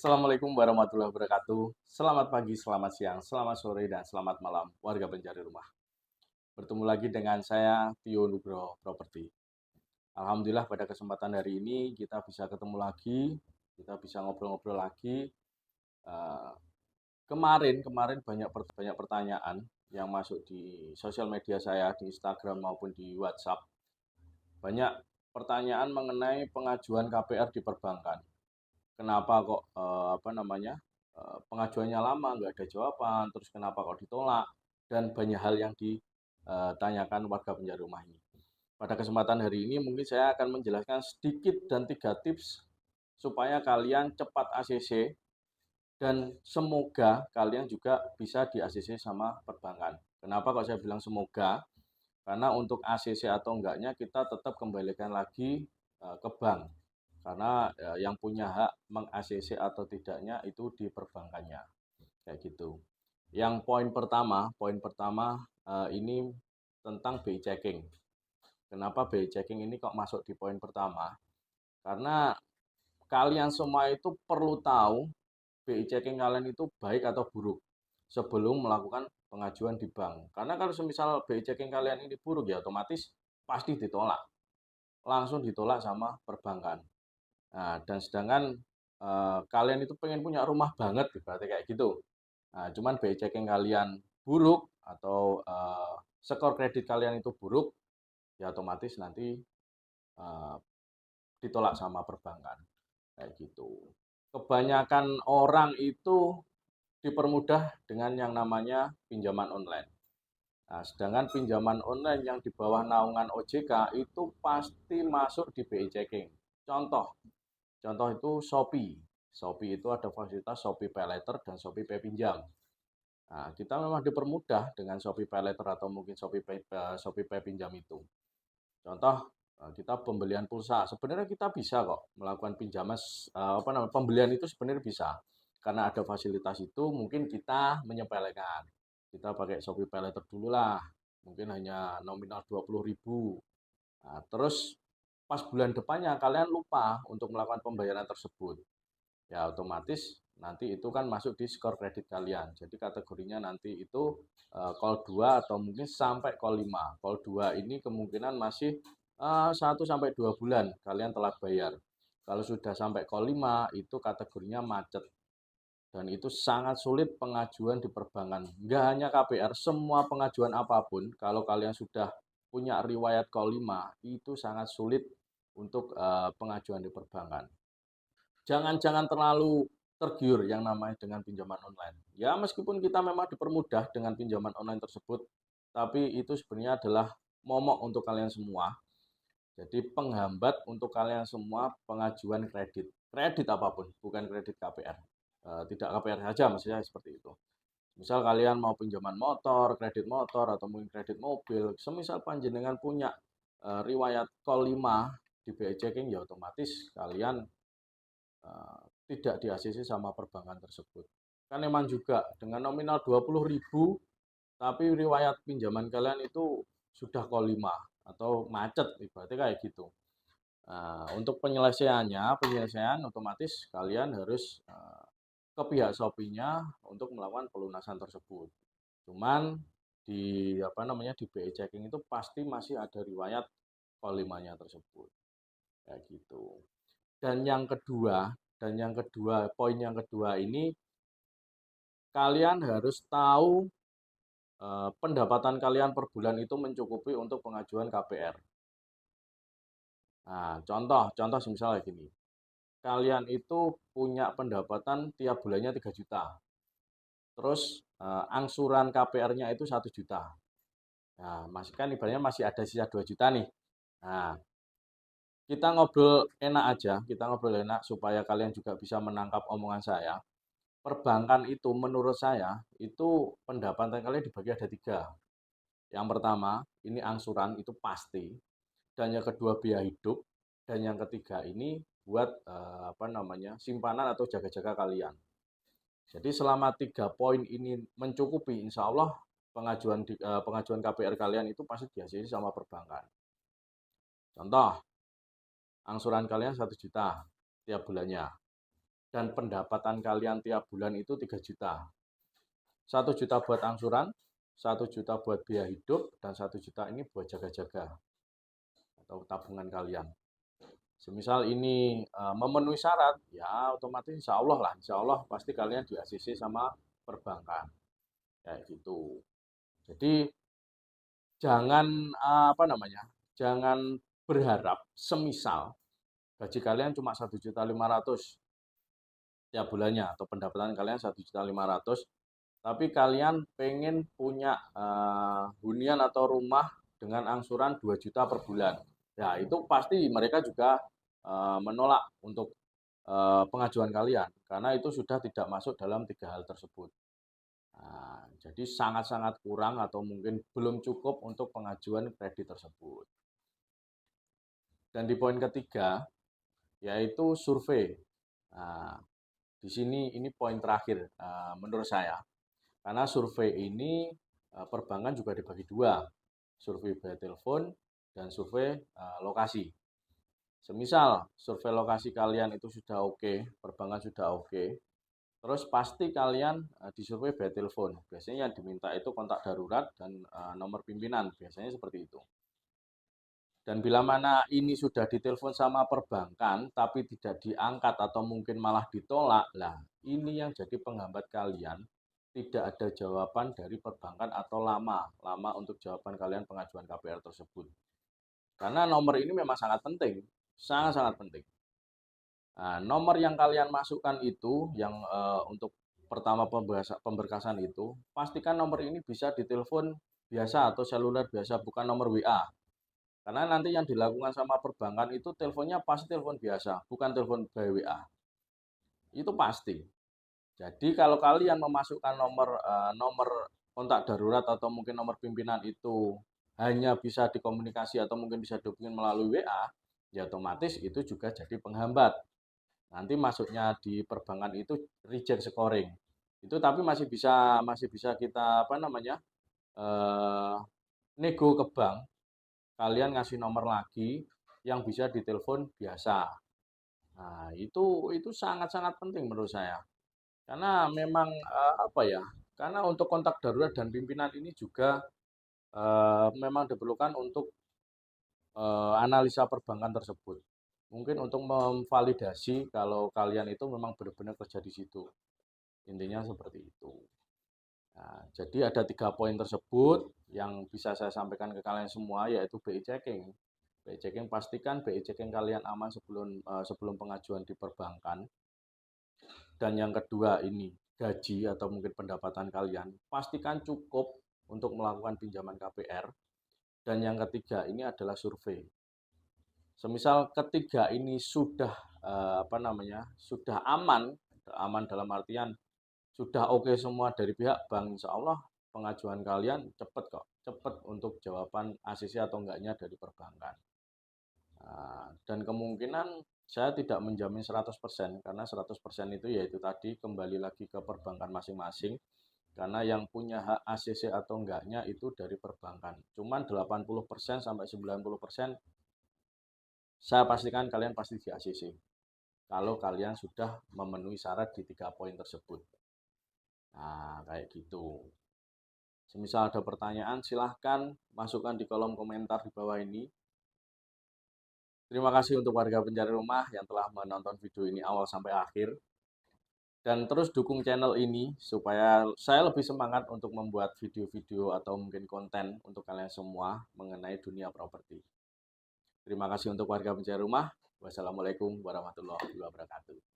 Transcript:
Assalamualaikum warahmatullahi wabarakatuh. Selamat pagi, selamat siang, selamat sore, dan selamat malam warga pencari rumah. Bertemu lagi dengan saya, Tio Nugroho Properti. Alhamdulillah pada kesempatan hari ini kita bisa ketemu lagi, kita bisa ngobrol-ngobrol lagi. Eh, kemarin banyak pertanyaan yang masuk di sosial media saya, di Instagram maupun di WhatsApp. Banyak pertanyaan mengenai pengajuan KPR di perbankan. Kenapa kok pengajuannya lama, nggak ada jawaban, terus kenapa kok ditolak, dan banyak hal yang ditanyakan warga pencari rumah ini. Pada kesempatan hari ini mungkin saya akan menjelaskan sedikit dan 3 tips supaya kalian cepat ACC dan semoga kalian juga bisa di ACC sama perbankan. Kenapa kok saya bilang semoga? Karena untuk ACC atau enggaknya kita tetap kembalikan lagi ke bank. Karena yang punya hak meng-ACC atau tidaknya itu di perbankannya. Kayak gitu. Yang poin pertama ini tentang BI checking. Kenapa BI checking ini kok masuk di poin pertama? Karena kalian semua itu perlu tahu BI checking kalian itu baik atau buruk sebelum melakukan pengajuan di bank. Karena kalau semisal BI checking kalian ini buruk ya otomatis pasti ditolak. Langsung ditolak sama perbankan. Nah, dan sedangkan kalian itu pengen punya rumah banget, berarti kayak gitu. Nah, cuman BI checking kalian buruk atau skor kredit kalian itu buruk, ya otomatis nanti eh, ditolak sama perbankan. Kayak gitu. Kebanyakan orang itu dipermudah dengan yang namanya pinjaman online. Nah, sedangkan pinjaman online yang di bawah naungan OJK itu pasti masuk di BI checking. Contoh, Contoh itu Shopee. Shopee itu ada fasilitas Shopee Pay Later dan Shopee Pay Pinjam. Nah, kita memang dipermudah dengan Shopee Pay Later atau mungkin Shopee Pay Pinjam itu. Contoh, kita pembelian pulsa. Sebenarnya kita bisa kok melakukan pinjaman pembelian itu sebenarnya bisa. Karena ada fasilitas itu mungkin kita menyepelekan. Kita pakai Shopee Pay Later dulu lah. Mungkin hanya nominal 20.000. Nah, terus pas bulan depannya kalian lupa untuk melakukan pembayaran tersebut. Ya otomatis nanti itu kan masuk di skor kredit kalian. Jadi kategorinya nanti itu call 2 atau mungkin sampai call 5. Call 2 ini kemungkinan masih 1 sampai 2 bulan kalian telah bayar. Kalau sudah sampai call 5 itu kategorinya macet. Dan itu sangat sulit pengajuan di perbankan. Nggak hanya KPR, semua pengajuan apapun, kalau kalian sudah punya riwayat call 5, itu sangat sulit untuk pengajuan di perbankan. Jangan terlalu tergiur yang namanya dengan pinjaman online. Ya, meskipun kita memang dipermudah dengan pinjaman online tersebut, tapi itu sebenarnya adalah momok untuk kalian semua. Jadi penghambat untuk kalian semua pengajuan kredit. Kredit apapun, bukan kredit KPR. Tidak KPR saja, maksudnya seperti itu. Misal kalian mau pinjaman motor, kredit motor, atau mungkin kredit mobil, semisal panjenengan punya riwayat call 5 di BI checking, ya otomatis kalian eh, tidak di ACC sama perbankan tersebut. Kan memang juga dengan nominal 20.000 tapi riwayat pinjaman kalian itu sudah call 5 atau macet ibaratnya kayak gitu. Nah, untuk penyelesaian otomatis kalian harus ke pihak Shopee-nya untuk melakukan pelunasan tersebut. Cuman di BI checking itu pasti masih ada riwayat call 5-nya tersebut. Kayak gitu. Dan yang kedua, poin yang kedua ini kalian harus tahu pendapatan kalian per bulan itu mencukupi untuk pengajuan KPR. Nah, contoh misalnya gini. Kalian itu punya pendapatan tiap bulannya 3 juta. Terus angsuran KPR-nya itu 1 juta. Nah, masih kan ibaratnya masih ada sisa 2 juta nih. Nah, kita ngobrol enak supaya kalian juga bisa menangkap omongan saya. Perbankan itu menurut saya itu pendapatan kalian dibagi ada 3. Yang pertama, ini angsuran itu pasti. Dan yang kedua biaya hidup. Dan yang ketiga ini buat simpanan atau jaga-jaga kalian. Jadi selama 3 poin ini mencukupi, insya Allah pengajuan KPR kalian itu pasti dihasilkan sama perbankan. Contoh, angsuran kalian 1 juta tiap bulannya. dan pendapatan kalian tiap bulan itu 3 juta. 1 juta buat angsuran, 1 juta buat biaya hidup, dan 1 juta ini buat jaga-jaga atau tabungan kalian. Semisal ini memenuhi syarat, ya otomatis insya Allah pasti kalian di ACC sama perbankan. Kayak gitu. Jadi jangan jangan berharap semisal gaji kalian cuma 1.500.000 tiap bulannya atau pendapatan kalian 1.500.000, tapi kalian pengen punya hunian atau rumah dengan angsuran 2 juta per bulan. Ya, itu pasti mereka juga menolak untuk pengajuan kalian karena itu sudah tidak masuk dalam 3 hal tersebut. Nah, jadi sangat-sangat kurang atau mungkin belum cukup untuk pengajuan kredit tersebut. Dan di poin ketiga, yaitu survei. Nah, di sini ini poin terakhir menurut saya. Karena survei ini perbankan juga dibagi dua, survei by telepon dan survei lokasi. Semisal survei lokasi kalian itu sudah oke, perbankan sudah oke, terus pasti kalian disurvei by telepon. Biasanya yang diminta itu kontak darurat dan nomor pimpinan, biasanya seperti itu. Dan bila mana ini sudah ditelepon sama perbankan tapi tidak diangkat atau mungkin malah ditolak, lah ini yang jadi penghambat kalian tidak ada jawaban dari perbankan atau lama untuk jawaban kalian pengajuan KPR tersebut. Karena nomor ini memang sangat penting, sangat-sangat penting. Nah, nomor yang kalian masukkan itu yang untuk pertama pemberkasan itu, pastikan nomor ini bisa ditelepon biasa atau seluler biasa, bukan nomor WA. Karena nanti yang dilakukan sama perbankan itu teleponnya pasti telepon biasa, bukan telepon by WA. Itu pasti. Jadi kalau kalian memasukkan nomor kontak darurat atau mungkin nomor pimpinan itu hanya bisa dikomunikasi atau mungkin bisa dihubungi melalui WA, ya otomatis itu juga jadi penghambat. Nanti masuknya di perbankan itu reject scoring. Itu tapi masih bisa kita nego ke bank, kalian ngasih nomor lagi yang bisa ditelepon biasa. Nah, itu sangat-sangat penting menurut saya. Karena memang karena untuk kontak darurat dan pimpinan ini juga memang diperlukan untuk analisa perbankan tersebut. Mungkin untuk memvalidasi kalau kalian itu memang benar-benar kerja di situ. Intinya seperti itu. Nah, jadi ada 3 poin tersebut yang bisa saya sampaikan ke kalian semua, yaitu BI checking. BI checking, pastikan BI checking kalian aman sebelum pengajuan di perbankan. Dan yang kedua ini gaji atau mungkin pendapatan kalian, pastikan cukup untuk melakukan pinjaman KPR. Dan yang ketiga ini adalah survei. Semisal ketiga ini sudah sudah aman dalam artian sudah oke semua dari pihak bank, insya Allah pengajuan kalian cepat untuk jawaban ACC atau enggaknya dari perbankan. Dan kemungkinan saya tidak menjamin 100% karena 100% itu yaitu tadi kembali lagi ke perbankan masing-masing, karena yang punya hak ACC atau enggaknya itu dari perbankan. Cuman 80% sampai 90% saya pastikan kalian pasti di ACC kalau kalian sudah memenuhi syarat di 3 poin tersebut. Nah, kayak gitu. Semisal ada pertanyaan, silahkan masukkan di kolom komentar di bawah ini. Terima kasih untuk warga pencari rumah yang telah menonton video ini awal sampai akhir. Dan terus dukung channel ini supaya saya lebih semangat untuk membuat video-video atau mungkin konten untuk kalian semua mengenai dunia properti. Terima kasih untuk warga pencari rumah. Wassalamualaikum warahmatullahi wabarakatuh.